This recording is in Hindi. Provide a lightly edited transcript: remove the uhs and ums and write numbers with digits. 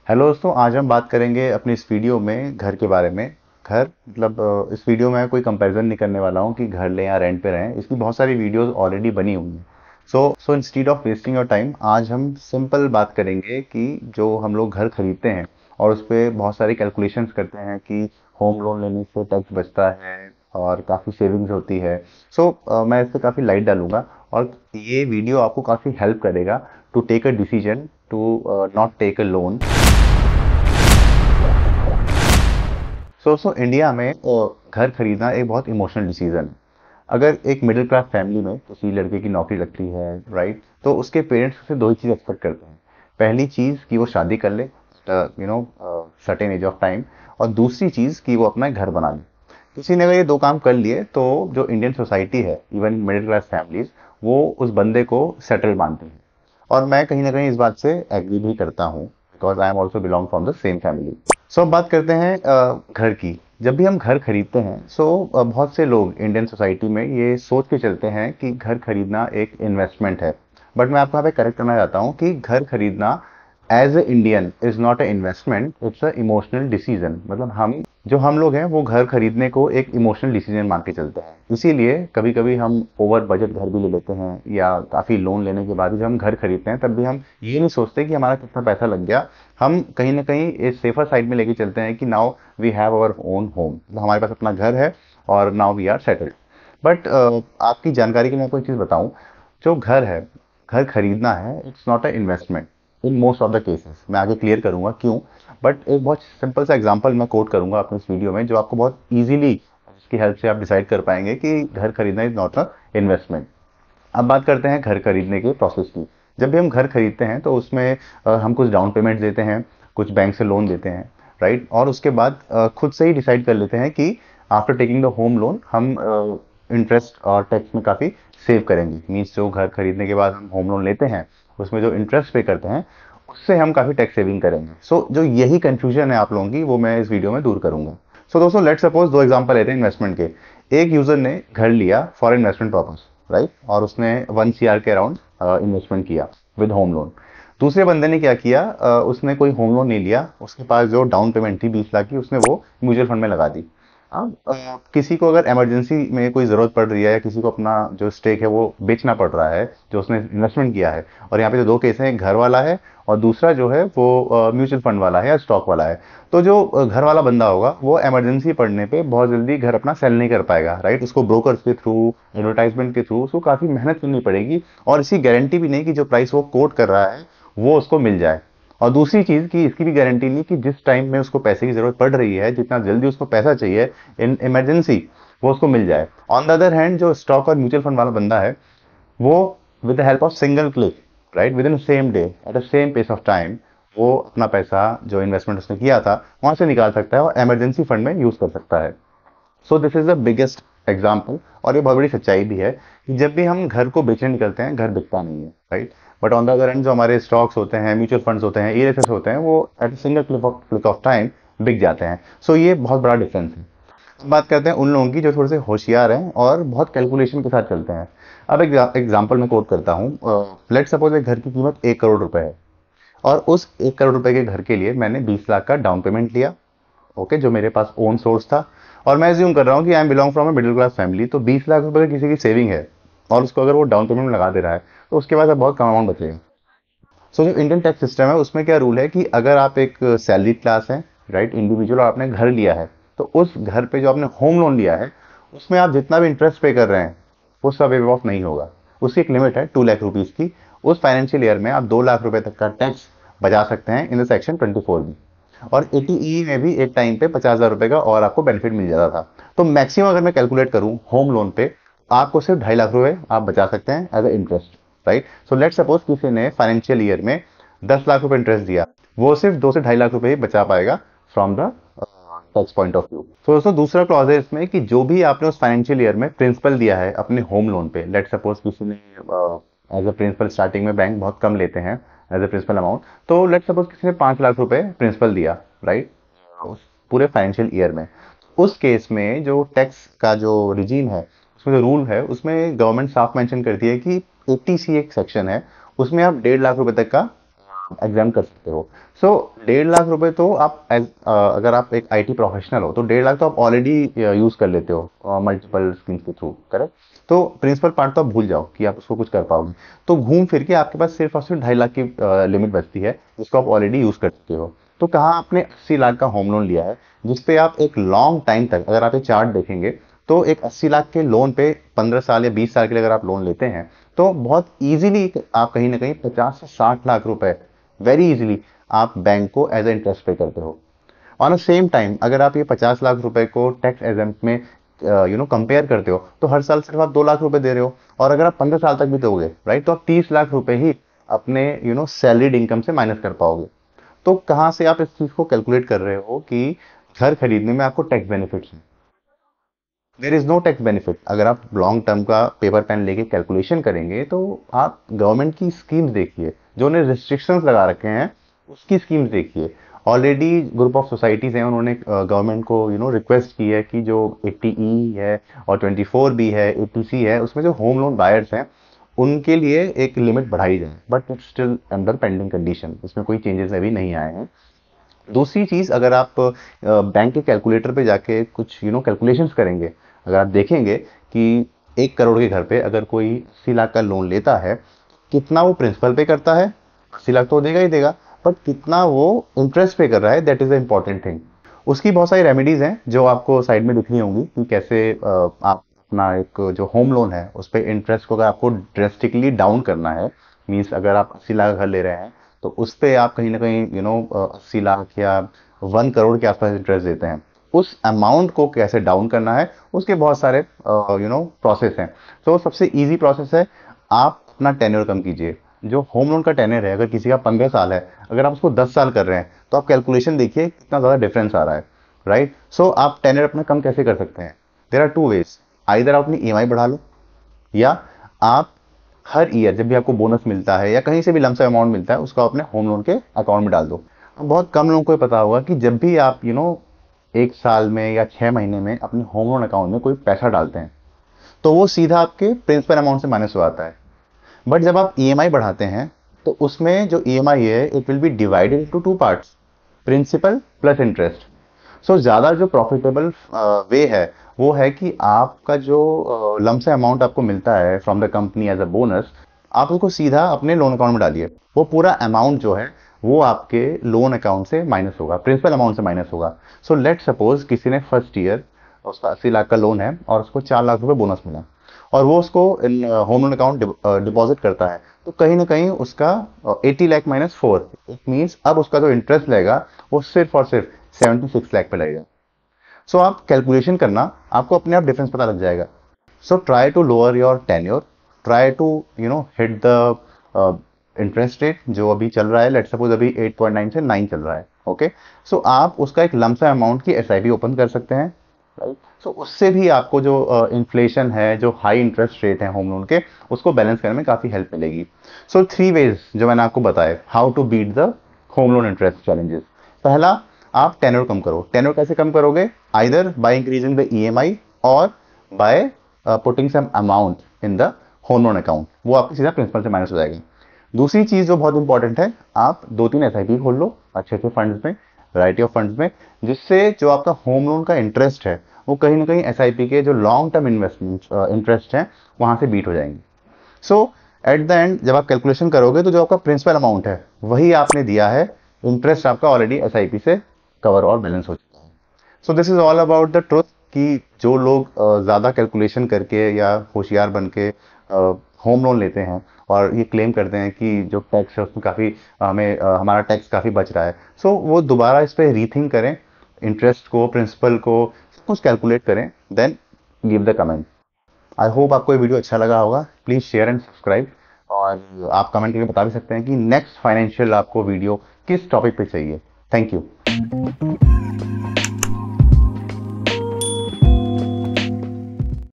हेलो दोस्तों, आज हम बात करेंगे अपनी इस वीडियो में घर के बारे में। घर मतलब इस वीडियो में मैं कोई कंपैरिजन नहीं करने वाला हूँ कि घर लें या रेंट पे रहें। इसकी बहुत सारी वीडियोस ऑलरेडी बनी हुई हैं। So instead of wasting your time, आज हम सिंपल बात करेंगे कि जो हम लोग घर खरीदते हैं और उस पर बहुत सारी कैलकुलेशंस करते हैं कि होम लोन लेने से टैक्स बचता है और काफ़ी सेविंग्स होती है। मैं इस पर काफ़ी लाइट डालूंगा और ये वीडियो आपको काफ़ी हेल्प करेगा to take a decision to not take a loan. India में घर खरीदना एक बहुत इमोशनल डिसीजन है। अगर एक मिडिल क्लास फैमिली में किसी लड़के की नौकरी लगती है, राइट, तो उसके पेरेंट्स उससे दो ही चीज़ एक्सपेक्ट करते हैं। पहली चीज़ कि वो शादी कर ले, सर्टेन एज ऑफ टाइम। और दूसरी चीज़ कि वो अपना घर बना ले। किसी ने अगर ये दो काम कर लिए तो जो इंडियन सोसाइटी है, इवन मिडिल क्लास फैमिलीज, वो उस बंदे को सेटल मानते हैं। और मैं कहीं ना कहीं इस बात से एग्री भी करता हूँ, because I am also belong from the same family. अब बात करते हैं घर की। जब भी हम घर खरीदते हैं, बहुत से लोग इंडियन सोसाइटी में ये सोच के चलते हैं कि घर खरीदना एक इन्वेस्टमेंट है। बट मैं आपको यहाँ पे करेक्ट करना चाहता हूँ कि घर खरीदना as a Indian is not a investment, it's a emotional decision. मतलब हम लोग हैं वो घर खरीदने को एक इमोशनल डिसीजन मान के चलते हैं। इसीलिए कभी कभी हम ओवर बजट घर भी ले लेते हैं, या काफ़ी लोन लेने के बाद भी जब हम घर खरीदते हैं तब भी हम ये नहीं सोचते कि हमारा कितना पैसा लग गया। हम कहीं ना कहीं इस सेफर साइड में लेके चलते हैं कि now we have our own home, हमारे पास अपना घर है और now we are settled. But आपकी जानकारी के लिए मैं आपको एक चीज़ बताऊं। जो घर है, घर खरीदना है, it's not a investment in most of the cases. मैं आगे क्लियर करूंगा क्यों। बट एक बहुत सिंपल सा एग्जांपल मैं कोट करूंगा अपने इस वीडियो में, जो आपको बहुत इजीली इसकी हेल्प से आप डिसाइड कर पाएंगे कि घर खरीदना इज नॉट अ इन्वेस्टमेंट। अब बात करते हैं घर खरीदने के प्रोसेस की। जब भी हम घर खरीदते हैं तो उसमें हम कुछ डाउन पेमेंट देते हैं, कुछ बैंक से लोन देते हैं, राइट। और उसके बाद खुद से ही डिसाइड कर लेते हैं कि after taking the home loan हम इंटरेस्ट और टैक्स में काफ़ी सेव करेंगे। मीन्स जो घर खरीदने के बाद हम होम लोन लेते हैं उसमें जो इंटरेस्ट पे करते हैं उससे हम काफ़ी टैक्स सेविंग करेंगे। जो यही कंफ्यूजन है आप लोगों की, वो मैं इस वीडियो में दूर करूंगा। दोस्तों, लेट सपोज दो एग्जांपल लेते हैं इन्वेस्टमेंट के। एक यूजर ने घर लिया फॉर इन्वेस्टमेंट पर्पस, राइट, और उसने 1 CR के अराउंड इन्वेस्टमेंट किया विद होम लोन। दूसरे बंदे ने क्या किया, उसने कोई होम लोन नहीं लिया, उसके पास जो डाउन पेमेंट थी 20 लाख की, उसने वो म्यूचुअल फंड में लगा दी। अब किसी को अगर इमरजेंसी में कोई ज़रूरत पड़ रही है, या किसी को अपना जो स्टेक है वो बेचना पड़ रहा है जो उसने इन्वेस्टमेंट किया है, और यहाँ पे जो दो केस हैं, एक घर वाला है और दूसरा जो है वो म्यूचुअल फंड वाला है या स्टॉक वाला है। तो जो घर वाला बंदा होगा वो इमरजेंसी पड़ने पे बहुत जल्दी घर अपना सेल नहीं कर पाएगा, राइट। उसको ब्रोकर्स के थ्रू, एडवर्टाइजमेंट के थ्रू उसको काफ़ी मेहनत करनी पड़ेगी, और इसी गारंटी भी नहीं कि जो प्राइस वो कोट कर रहा है वो उसको मिल जाए। और दूसरी चीज़ कि इसकी भी गारंटी नहीं कि जिस टाइम में उसको पैसे की ज़रूरत पड़ रही है, जितना जल्दी उसको पैसा चाहिए इन इमरजेंसी, वो उसको मिल जाए। ऑन द अदर हैंड, जो स्टॉक और म्यूचुअल फंड वाला बंदा है, वो with the help of single click, right, with in same day at the same pace of time, वो अपना पैसा जो इन्वेस्टमेंट उसने किया था वहां से निकाल सकता है और इमरजेंसी फंड में यूज कर सकता है। This is the biggest example. और ये बहुत बड़ी सच्चाई भी है कि जब भी हम घर को बेचने निकलते हैं, घर बिकता नहीं है, right. But on the other and, जो हमारे स्टॉक्स होते हैं, म्यूचुअल फंड्स होते हैं, ईएसएस होते हैं, वो at single click of time बिक जाते हैं। ये बहुत बड़ा डिफरेंस है। अब बात करते हैं उन लोगों की जो थोड़े से होशियार हैं और बहुत कैलकुलेशन के साथ चलते हैं। अब एक एग्जाम्पल मैं कोट करता हूँ। लेट सपोज एक घर की कीमत 1 करोड़ रुपए है, और उस 1 करोड़ रुपए के घर के लिए मैंने 20 लाख का डाउन पेमेंट लिया, ओके, जो मेरे पास ओन सोर्स था। और मैं ज्यूम कर रहा हूँ कि I am belong from a middle class family, तो 20 लाख रुपए किसी की सेविंग है और उसको अगर वो डाउन पेमेंट में लगा दे रहा है तो उसके पास अब बहुत कम अमाउंट बचेगा। जो इंडियन टैक्स सिस्टम है उसमें क्या रूल है कि अगर आप एक सैलरी क्लास है, राइट, इंडिविजुअल, और आपने घर लिया है, तो उस घर पे जो आपने होम लोन लिया है उसमें आप जितना भी इंटरेस्ट पे कर रहे हैं वो सब वेव ऑफ नहीं होगा। उसकी एक लिमिट है 2 लाख रुपीज की। उस फाइनेंशियल ईयर में आप 2 लाख रुपए तक का टैक्स बचा सकते हैं इन द सेक्शन 24 भी। और 80E में भी एक टाइम पे 50,000 रुपए का और आपको बेनिफिट मिल जाता था। तो मैक्सिमम अगर मैं कैलकुलेट करूं होम लोन पे, आपको सिर्फ 2.5 लाख रुपए आप बचा सकते हैं as a interest, right. Let suppose किसी ने फाइनेंशियल ईयर में 10 लाख रुपए इंटरेस्ट दिया, वो सिर्फ 2 से 2.5 लाख रुपए ही बचा पाएगा from the tax point of view. तो दोस्तों, दूसरा क्लॉज है इसमें कि जो भी आपने उस फाइनेंशियल ईयर में प्रिंसिपल दिया है अपने होम लोन पे, लेट सपोज किसी ने एज अ प्रिंसिपल, स्टार्टिंग में बैंक बहुत कम लेते हैं एज ए प्रिंसिपल अमाउंट, तो लेट सपोज किसी ने 5 लाख रुपए प्रिंसिपल दिया, राइट, उस पूरे फाइनेंशियल ईयर में। उस केस में जो टैक्स का जो रिजीम है, उसमें जो रूल है, उसमें गवर्नमेंट साफ मेंशन करती है कि 80C एक सेक्शन है, उसमें आप 1.5 लाख रुपए तक का एग्जाम कर सकते हो। सो 1.5 लाख रुपए तो आप अगर आप एक आईटी प्रोफेशनल हो तो 1.5 लाख तो आप ऑलरेडी यूज कर लेते हो मल्टीपल स्कीम्स के थ्रू, करेक्ट। तो प्रिंसिपल पार्ट तो आप भूल जाओ कि आप उसको कुछ कर पाओगे। तो घूम फिर के आपके पास सिर्फ और सिर्फ 2.5 लाख की लिमिट बचती है, जिसको आप ऑलरेडी यूज कर चुके हो। तो कहाँ आपने 80 लाख का होम लोन लिया है, जिसपे आप एक लॉन्ग टाइम तक, अगर आप ये चार्ट देखेंगे तो एक 80 लाख के लोन पे 15 साल या 20 साल के लिए अगर आप लोन लेते हैं तो बहुत इजीली आप कहीं ना कहीं 50 से 60 लाख रुपए वेरी इजीली आप बैंक को एज ए इंटरेस्ट पे करते हो। ऑन अ सेम टाइम अगर आप ये 50 लाख रुपए को टैक्स एग्जेम्प्ट में कंपेयर करते हो तो हर साल सिर्फ आप 2 लाख रुपए दे रहे हो। और अगर आप 15 साल तक भी दोगे, राइट, तो आप 30 लाख रुपए ही अपने सैलरीड इनकम से माइनस कर पाओगे। तो कहाँ से आप इस चीज को कैलकुलेट कर रहे हो कि घर खरीदने में आपको टैक्स बेनिफिट्स हैं? There is no tax benefit. अगर आप लॉन्ग टर्म का पेपर पेन लेके कैलकुलेशन करेंगे तो आप गवर्नमेंट की स्कीम्स देखिए, जो उन्हें रिस्ट्रिक्शंस लगा रखे हैं उसकी स्कीम्स देखिए। ऑलरेडी ग्रुप ऑफ सोसाइटीज हैं, उन्होंने गवर्नमेंट को रिक्वेस्ट की है कि जो 80E है और 24B है, 80C है, उसमें जो होम लोन बायर्स हैं उनके लिए एक लिमिट बढ़ाई जाए, but it's still under pending condition, इसमें कोई चेंजेस अभी नहीं आए हैं। दूसरी चीज, अगर आप बैंक के कैलकुलेटर पे जाके कुछ कैलकुलेशंस करेंगे, अगर आप देखेंगे कि 1 करोड़ के घर पे अगर कोई 80 लाख का लोन लेता है, कितना वो प्रिंसिपल पे करता है, 80 लाख तो देगा ही देगा, बट कितना वो इंटरेस्ट पे कर रहा है, that is the important thing. उसकी बहुत सारी रेमेडीज हैं जो आपको साइड में दिख रही होंगी कि कैसे आप अपना एक जो होम लोन है उस पर इंटरेस्ट को अगर आपको ड्रेस्टिकली डाउन करना है, मीन्स अगर आप 80 लाख का घर ले रहे हैं तो उस पे आप कहीं ना कहीं 80 लाख या 1 करोड़ के आसपास इंटरेस्ट देते हैं, उस अमाउंट को कैसे डाउन करना है उसके बहुत सारे प्रोसेस हैं। तो सबसे इजी प्रोसेस है, आप अपना टेन्योर कम कीजिए। जो होम लोन का टेन्योर है, अगर किसी का 15 साल है, अगर आप उसको 10 साल कर रहे हैं तो आप कैलकुलेशन देखिए कितना ज़्यादा डिफरेंस आ रहा है, राइट। सो आप टेन्योर अपना कम कैसे कर सकते हैं? There are two ways. Either आप अपनी ईएमआई बढ़ा लो, या आप हर ईयर जब भी आपको बोनस मिलता है या कहीं से भी लमसम अमाउंट मिलता है उसको अपने होम लोन के अकाउंट में डाल दो। अब बहुत कम लोगों को ये पता होगा कि जब भी आप 1 साल में या 6 महीने में अपने होम लोन अकाउंट में कोई पैसा डालते हैं तो वो सीधा आपके प्रिंसिपल अमाउंट से माइनस हो आता है। बट जब आप ईएमआई बढ़ाते हैं तो उसमें जो ईएमआई है it will be divided into 2 parts, principal plus interest. So ज़्यादा जो प्रॉफिटेबल वे है वो है कि आपका जो लमसम अमाउंट आपको मिलता है from the company as a bonus, आप उसको सीधा अपने लोन अकाउंट में डालिए। वो पूरा अमाउंट जो है वो आपके लोन अकाउंट से माइनस होगा, प्रिंसिपल अमाउंट से माइनस होगा। सो लेट सपोज किसी ने फर्स्ट ईयर, उसका 80 लाख का लोन है और उसको 4 लाख रुपए बोनस मिला और वो उसको होम लोन अकाउंट डिपॉजिट करता है, तो कहीं ना कहीं उसका 80 लाख माइनस 4, इट मीन्स अब उसका जो इंटरेस्ट लगेगा वो सिर्फ और सिर्फ 76 लाख पे लगेगा। सो आप कैलकुलेशन करना, आपको अपने आप डिफरेंस पता लग जाएगा। So try to lower your tenure, try to hit the interest rate जो अभी चल रहा है, लेट सपोज अभी 8.9 से 9 चल रहा है, ओके। सो आप उसका एक लमसम अमाउंट की एसआईपी ओपन कर सकते हैं, राइट। सो उससे भी आपको जो इन्फ्लेशन है, जो हाई इंटरेस्ट रेट है होम लोन के, उसको बैलेंस करने में काफ़ी हेल्प मिलेगी। सो 3 वेज जो मैंने आपको बताए how to beat the home loan interest challenges. पहला, आप टेन्योर कम करो। टेन्योर कैसे कम करोगे? Either by increasing the EMI और by putting some amount in the home loan account, वो आपके सीधा प्रिंसिपल से माइनस हो जाएगा। दूसरी चीज जो बहुत इंपॉर्टेंट है, आप 2-3 एसआईपी खोल लो अच्छे अच्छे फंड्स में, वैरायटी ऑफ फंड्स में, जिससे जो आपका होम लोन का इंटरेस्ट है वो कहीं ना कहीं एसआईपी के जो लॉन्ग टर्म इन्वेस्टमेंट इंटरेस्ट है वहां से बीट हो जाएंगे। सो एट द एंड जब आप कैलकुलेशन करोगे तो जो आपका प्रिंसिपल अमाउंट है वही आपने दिया है, इंटरेस्ट आपका ऑलरेडी एसआईपी से कवर और बैलेंस हो चुका है। So this is all about the truth कि जो लोग ज़्यादा कैलकुलेशन करके या होशियार बन के होम लोन लेते हैं और ये क्लेम करते हैं कि जो टैक्स है उसमें काफ़ी हमें हमारा टैक्स काफ़ी बच रहा है, सो वो दोबारा इस पर रीथिंक करें, इंटरेस्ट को, प्रिंसिपल को, सब कुछ कैलकुलेट करें, then give the comment. I hope आपको ये वीडियो अच्छा लगा होगा। प्लीज़ शेयर एंड सब्सक्राइब, और आप कमेंट करके बता भी सकते हैं कि नेक्स्ट फाइनेंशियल आपको वीडियो किस टॉपिक पे चाहिए। Thank you.